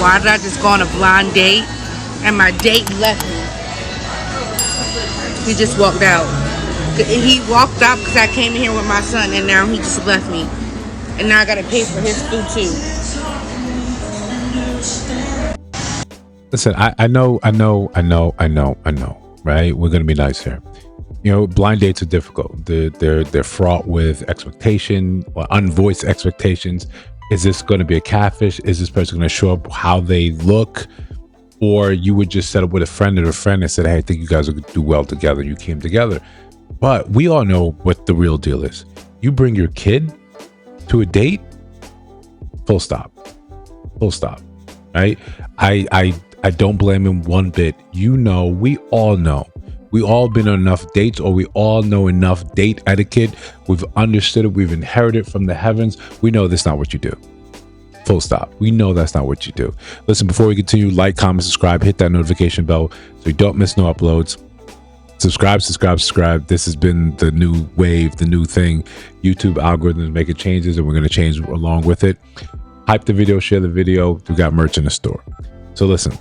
Why did I just go on a blind date and my date left me? He just walked out. He walked out because I came in here with my son, and now he just left me. And now I gotta pay for his food too. Listen, I know, right? We're gonna be nice here. You know, blind dates are difficult. They're fraught with expectation or unvoiced expectations. Is this going to be a catfish? Is this person going to show up how they look? Or you would just set up with a friend and said, hey, I think you guys would do well together. You came together. But we all know what the real deal is. You bring your kid to a date, full stop. Full stop. Right? I don't blame him one bit. You know, we all know. We all been on enough dates, or we all know enough date etiquette. We've understood it. We've inherited from the heavens. We know that's not what you do. Full stop. We know that's not what you do. Listen, before we continue, like, comment, subscribe, hit that notification bell so you don't miss no uploads. Subscribe. This has been the new wave, the new thing. YouTube algorithms making changes, and we're going to change along with it. Hype the video, share the video. We got merch in the store. So listen.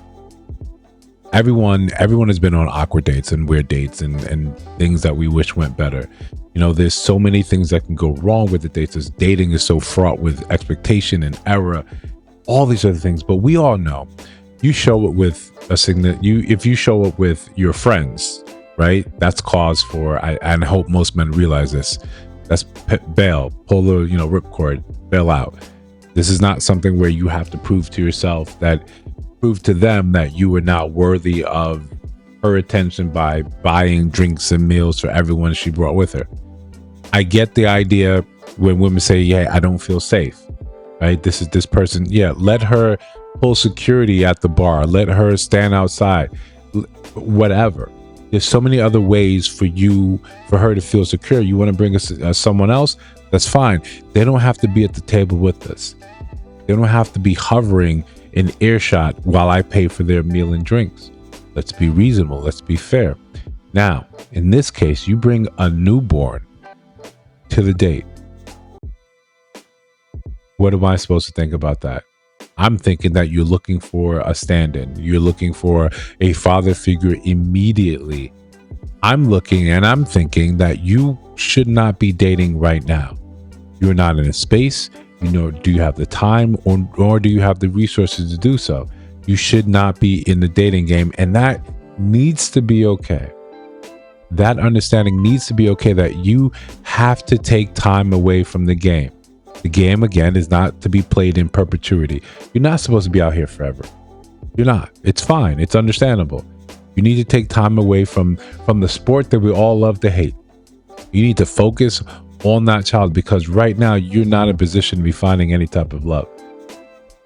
Everyone has been on awkward dates and weird dates and things that we wish went better. You know, there's so many things that can go wrong with the dates. As dating is so fraught with expectation and error, all these other things. But we all know, you show it with if you show up with your friends, right? That's cause for. And I hope most men realize this. That's bail. Pull the ripcord. Bail out. This is not something where you have to prove to yourself prove to them that you are not worthy of her attention by buying drinks and meals for everyone she brought with her. I get the idea when women say, yeah, I don't feel safe, right? This is this person. Yeah, let her pull security at the bar. Let her stand outside, whatever. There's so many other ways for her to feel secure. You want to bring us someone else? That's fine. They don't have to be at the table with us. They don't have to be hovering in earshot while I pay for their meal and drinks. Let's be reasonable. Let's be fair. Now, in this case, you bring a newborn to the date. What am I supposed to think about that? I'm thinking that you're looking for a stand-in. You're looking for a father figure immediately. I'm looking and I'm thinking that you should not be dating right now. You're not in a space. Do you have the time or do you have the resources to do so? You should not be in the dating game, and that needs to be okay. That understanding needs to be okay, that you have to take time away from the game. The game, again, is not to be played in perpetuity. You're not supposed to be out here forever. You're not. It's fine. It's understandable. You need to take time away from the sport that we all love to hate. You need to focus on that child, because right now you're not in a position to be finding any type of love.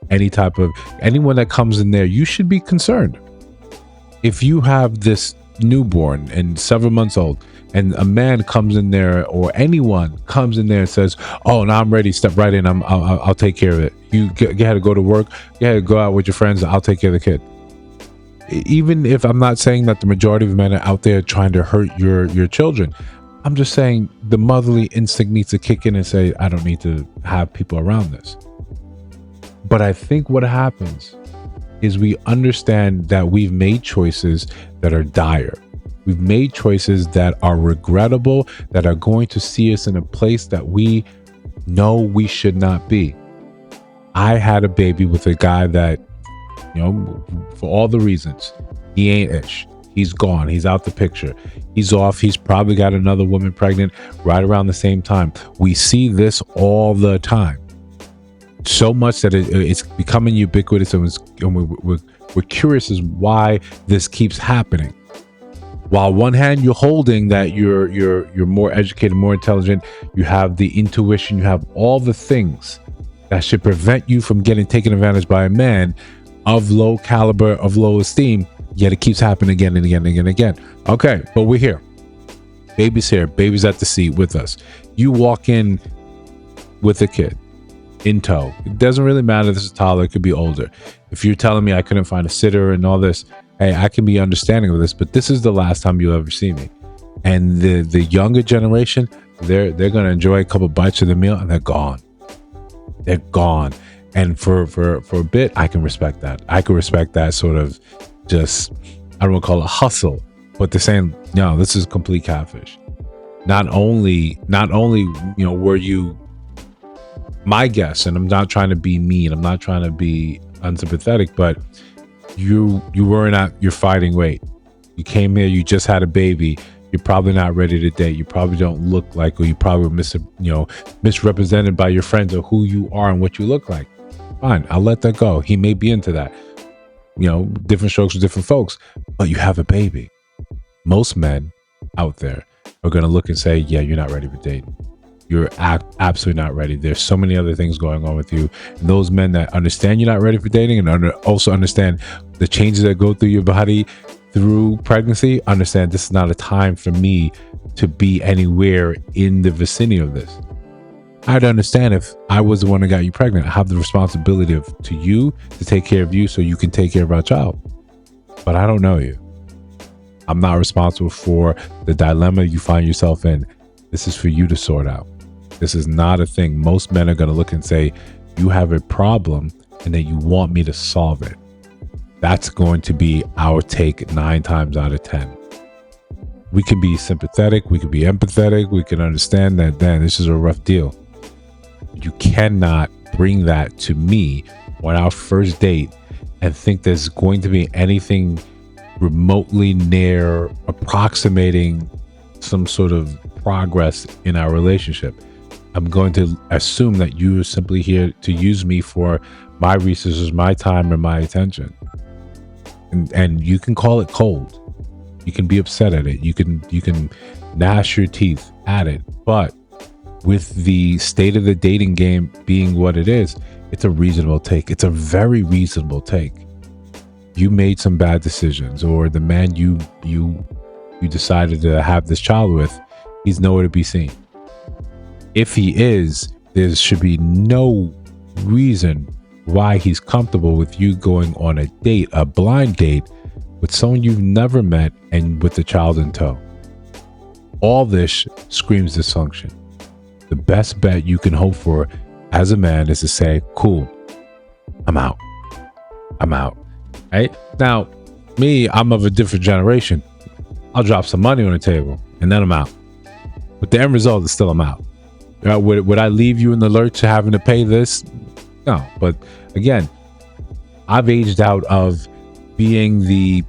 Anyone that comes in there, you should be concerned. If you have this newborn and several months old, and a man comes in there, or anyone comes in there and says, oh, now I'm ready, step right in, I'll take care of it. You had to go to work, you had to go out with your friends, I'll take care of the kid. Even if I'm not saying that the majority of men are out there trying to hurt your children, I'm just saying the motherly instinct needs to kick in and say, I don't need to have people around this. But I think what happens is we understand that we've made choices that are dire. We've made choices that are regrettable, that are going to see us in a place that we know we should not be. I had a baby with a guy that, for all the reasons, he ain't ish. He's gone. He's out the picture. He's off. He's probably got another woman pregnant right around the same time. We see this all the time. So much that it's becoming ubiquitous, and we're curious as why this keeps happening. While one hand you're holding that you're more educated, more intelligent, you have the intuition, you have all the things that should prevent you from getting taken advantage by a man of low caliber, of low esteem. Yet it keeps happening again and again and again and again. Okay, but we're here. Baby's here. Baby's at the seat with us. You walk in with a kid in tow. It doesn't really matter if this is a toddler. It could be older. If you're telling me I couldn't find a sitter and all this, hey, I can be understanding of this, but this is the last time you'll ever see me. And the younger generation, they're going to enjoy a couple bites of the meal and they're gone. They're gone. And for a bit, I can respect that. I can respect that sort of just, I don't want to call it hustle, but they're saying, no, this is complete catfish. Not only, were you my guest, and I'm not trying to be mean, I'm not trying to be unsympathetic, but you weren't at your fighting weight. You came here, you just had a baby. You're probably not ready to date. You probably don't look like, or you probably were misrepresented by your friends of who you are and what you look like. Fine, I'll let that go. He may be into that. Different strokes for different folks, but you have a baby. Most men out there are going to look and say, yeah, you're not ready for dating. You're absolutely not ready. There's so many other things going on with you. And those men that understand you're not ready for dating and also understand the changes that go through your body through pregnancy, understand this is not a time for me to be anywhere in the vicinity of this. I'd understand if I was the one that got you pregnant. I have the responsibility to you to take care of you so you can take care of our child. But I don't know you. I'm not responsible for the dilemma you find yourself in. This is for you to sort out. This is not a thing. Most men are going to look and say, you have a problem and that you want me to solve it. That's going to be our take 9 times out of 10. We can be sympathetic. We can be empathetic. We can understand that, then this is a rough deal. You cannot bring that to me on our first date and think there's going to be anything remotely near approximating some sort of progress in our relationship. I'm going to assume that you are simply here to use me for my resources, my time, or my attention. And you can call it cold. You can be upset at it. You can gnash your teeth at it. But with the state of the dating game being what it is, it's a reasonable take. It's a very reasonable take. You made some bad decisions, or the man you decided to have this child with, he's nowhere to be seen. If he is, there should be no reason why he's comfortable with you going on a date, a blind date, with someone you've never met and with the child in tow. All this screams dysfunction. The best bet you can hope for as a man is to say, cool, I'm out. Right? Now, me, I'm of a different generation. I'll drop some money on the table and then I'm out. But the end result is still I'm out. Would I leave you in the lurch to having to pay this? No. But again, I've aged out of being the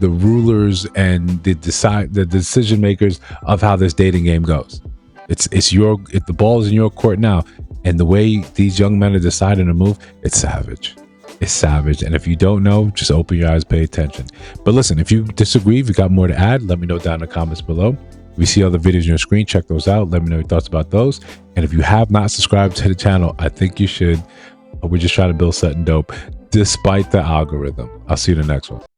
rulers and the decision makers of how this dating game goes. If the ball is in your court now, and the way these young men are deciding to move, it's savage. It's savage. And if you don't know, just open your eyes, pay attention. But listen, if you disagree, if you got more to add, let me know down in the comments below. If you see other videos on your screen, check those out. Let me know your thoughts about those. And if you have not subscribed to the channel, I think you should. We're just trying to build something dope despite the algorithm. I'll see you in the next one.